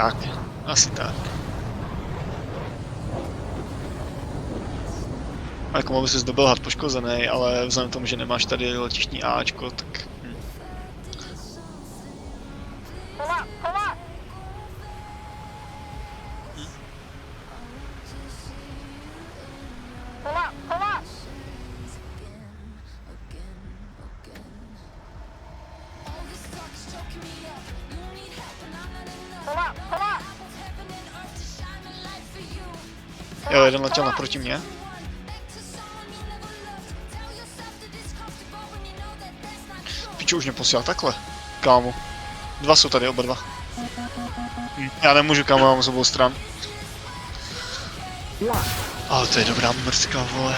Tak, asi tak. A jako mohl by ses dobelhat poškozený, ale vzhledem k tomu, že nemáš tady letištní Ačko, tak... Jo, jeden letěl naproti mě. Piču, už mě posílá takhle. Kámo. Dva jsou tady, oba dva. Já nemůžu, kámo, mám z obou stran. Ale to je dobrá mrska, vole.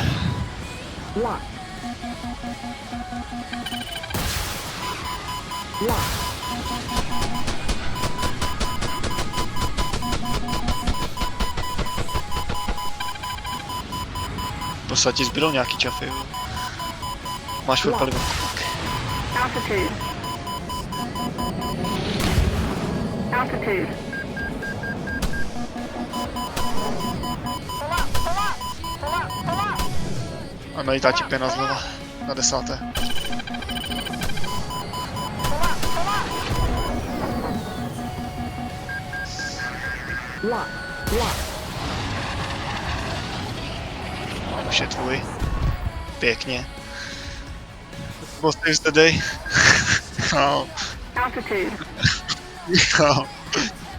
Prostě ti zbydou nějaký čafy, jo. Máš furt palivo. Altitude. Altitude. A najítá ti pěna zleva. Na 10. Už je tvůj. Pěkně. Most is the day. No. Altitude. No.